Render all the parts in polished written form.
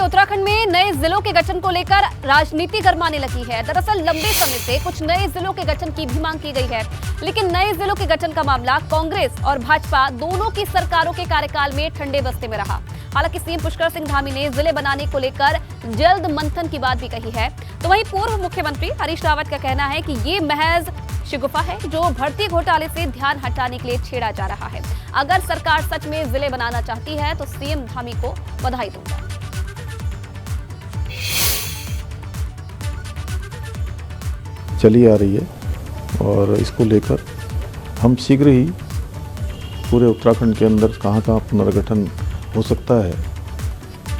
उत्तराखंड में नए जिलों के गठन को लेकर राजनीति गरमाने लगी है। दरअसल लंबे समय से कुछ नए जिलों के गठन की भी मांग की गई है, लेकिन नए जिलों के गठन का मामला कांग्रेस और भाजपा दोनों की सरकारों के कार्यकाल में ठंडे बस्ते में रहा। हालांकि सीएम पुष्कर सिंह धामी ने जिले बनाने को लेकर जल्द मंथन की बात भी कही है। तो वहीं पूर्व मुख्यमंत्री हरीश रावत का कहना है कि ये महज शिगुफा है जो भर्ती घोटाले से ध्यान हटाने के लिए छेड़ा जा रहा है। अगर सरकार सच में जिले बनाना चाहती है तो सीएम धामी को बधाई दूंगा। चली आ रही है और इसको लेकर हम शीघ्र ही पूरे उत्तराखंड के अंदर कहाँ पुनर्गठन हो सकता है,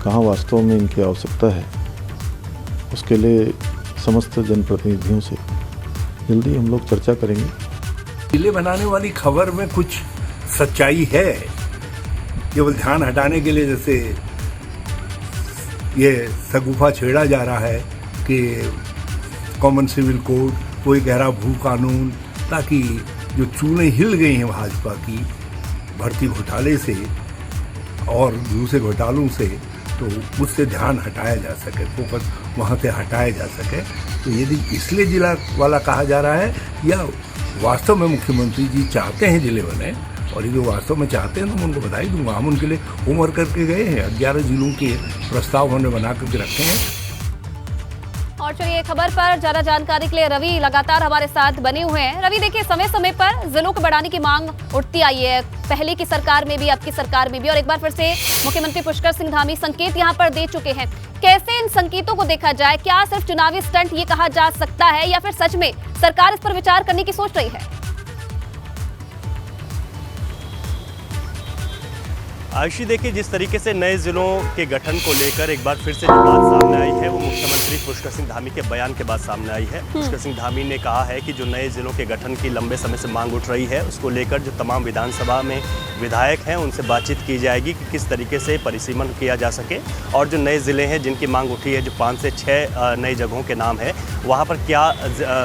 कहाँ वास्तव में इनकी आवश्यकता है, उसके लिए समस्त जनप्रतिनिधियों से जल्दी हम लोग चर्चा करेंगे। जिले बनाने वाली खबर में कुछ सच्चाई है। केवल ध्यान हटाने के लिए जैसे ये सगुफा छेड़ा जा रहा है कि कॉमन सिविल कोड, कोई गहरा भू कानून, ताकि जो चूने हिल गई हैं भाजपा की भर्ती घोटाले से और दूसरे घोटालों से, तो उससे ध्यान हटाया जा सके, फोकस वहाँ से हटाया जा सके। तो यदि इसलिए जिला वाला कहा जा रहा है या वास्तव में मुख्यमंत्री जी चाहते हैं जिले बने, और यदि वास्तव में चाहते हैं तो मैं उनको बधाई दूंगा। हम उनके लिए होमवर्क करके गए हैं, 11 जिलों के प्रस्ताव उन्होंने बना करके रखे हैं। और चलिए खबर पर ज्यादा जानकारी के लिए रवि लगातार हमारे साथ बने हुए हैं। रवि, देखिए समय समय पर जिलों को बढ़ाने की मांग उठती आई है, पहले की सरकार में भी, अब की सरकार में भी, और एक बार फिर से मुख्यमंत्री पुष्कर सिंह धामी संकेत यहां पर दे चुके हैं। कैसे इन संकेतों को देखा जाए? क्या सिर्फ चुनावी स्टंट ये कहा जा सकता है या फिर सच में सरकार इस पर विचार करने की सोच रही है? आयुषी, देखिए जिस तरीके से नए जिलों के गठन को लेकर एक बार फिर से जो बात सामने आई है वो मुख्यमंत्री पुष्कर सिंह धामी के बयान के बाद सामने आई है। पुष्कर सिंह धामी ने कहा है कि जो नए जिलों के गठन की लंबे समय से मांग उठ रही है, उसको लेकर जो तमाम विधानसभा में विधायक हैं उनसे बातचीत की जाएगी कि किस तरीके से परिसीमन किया जा सके, और जो नए ज़िले हैं जिनकी मांग उठी है, जो 5 से 6 नई जगहों के नाम है, वहाँ पर क्या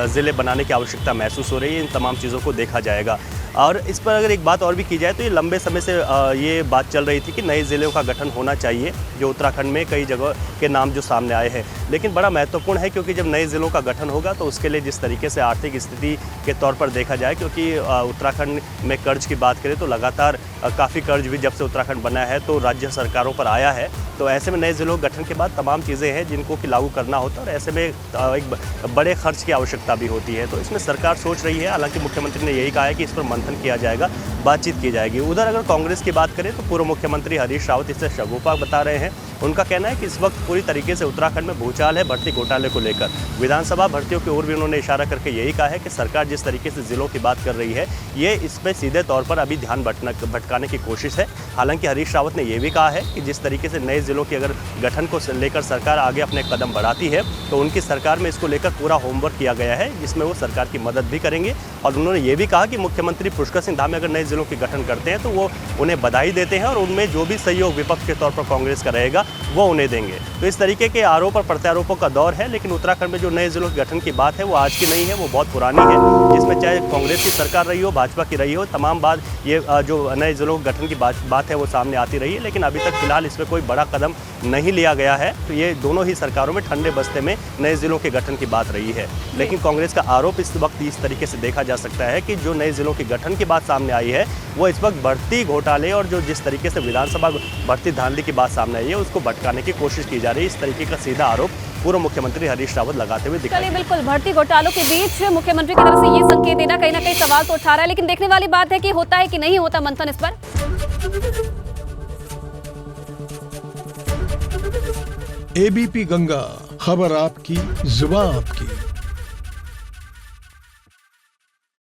ज़िले बनाने की आवश्यकता महसूस हो रही है, इन तमाम चीज़ों को देखा जाएगा। और इस पर अगर एक बात और भी की जाए तो ये लंबे समय से ये बात चल रही थी कि नए ज़िलों का गठन होना चाहिए, जो उत्तराखंड में कई जगह के नाम जो सामने आए हैं। लेकिन बड़ा महत्वपूर्ण है क्योंकि जब नए ज़िलों का गठन होगा तो उसके लिए जिस तरीके से आर्थिक स्थिति के तौर पर देखा जाए, क्योंकि उत्तराखंड में कर्ज की बात करें तो लगातार काफ़ी कर्ज भी जब से उत्तराखंड बना है तो राज्य सरकारों पर आया है। तो ऐसे में नए ज़िलों गठन के बाद तमाम चीज़ें हैं जिनको कि लागू करना होता है, और ऐसे में एक बड़े खर्च की आवश्यकता भी होती है। तो इसमें सरकार सोच रही है, हालांकि मुख्यमंत्री ने यही कहा है कि इस पर मंथन किया जाएगा, बातचीत की जाएगी। उधर अगर कांग्रेस की बात करें तो पूर्व मुख्यमंत्री हरीश रावत इसे शगुफा बता रहे हैं। उनका कहना है कि इस वक्त पूरी तरीके से उत्तराखंड में भूचाल है भर्ती घोटाले को लेकर। विधानसभा भर्तियों की ओर भी उन्होंने इशारा करके यही कहा है कि सरकार जिस तरीके से जिलों की बात कर रही है, ये इसमें सीधे तौर पर अभी ध्यान भटकाने की कोशिश है। हालांकि हरीश रावत ने यह भी कहा है कि जिस तरीके से नए जिलों की अगर गठन को लेकर सरकार आगे अपने कदम बढ़ाती है तो उनकी सरकार में इसको लेकर पूरा होमवर्क किया गया है, जिसमें वो सरकार की मदद भी करेंगे। और उन्होंने ये भी कहा कि मुख्यमंत्री पुष्कर सिंह धामी अगर नए जिलों के गठन करते हैं तो वो उन्हें बधाई देते हैं, और उनमें जो भी सहयोग विपक्ष के तौर पर कांग्रेस का रहेगा वो उन्हें देंगे। तो इस तरीके के आरोप और प्रत्यारोपों का दौर है। लेकिन उत्तराखंड में जो नए जिलों के गठन की बात है वो आज की नहीं है, वो बहुत पुरानी है, जिसमें चाहे कांग्रेस की सरकार रही हो, भाजपा की रही हो, तमाम बात ये जो नए जिलों के गठन की बात है वो सामने आती रही है। लेकिन अभी तक फिलहाल इसमें कोई बड़ा कदम नहीं लिया गया है। तो ये दोनों ही सरकारों में ठंडे बस्ते में नए जिलों के गठन की बात रही है। लेकिन कांग्रेस का आरोप इस वक्त इस तरीके से देखा जा सकता है कि जो नए जिलों के गठन की बात सामने आई है वो इस वक्त भर्ती घोटाले और जो जिस तरीके से विधानसभा भर्ती धांधली की बात सामने आई है उसको भटकाने की कोशिश की जा रही है। इस तरीके का सीधा आरोप पूर्व मुख्यमंत्री हरीश रावत लगाते हुए दिखाई। चलिए, बिल्कुल भर्ती घोटालों के बीच मुख्यमंत्री की तरफ से ये संकेत देना कहीं ना कहीं सवाल तो उठा रहा है, लेकिन देखने वाली बात है कि होता है कि नहीं होता मंथन इस पर। एबीपी गंगा, खबर आपकी, जुबान आपकी।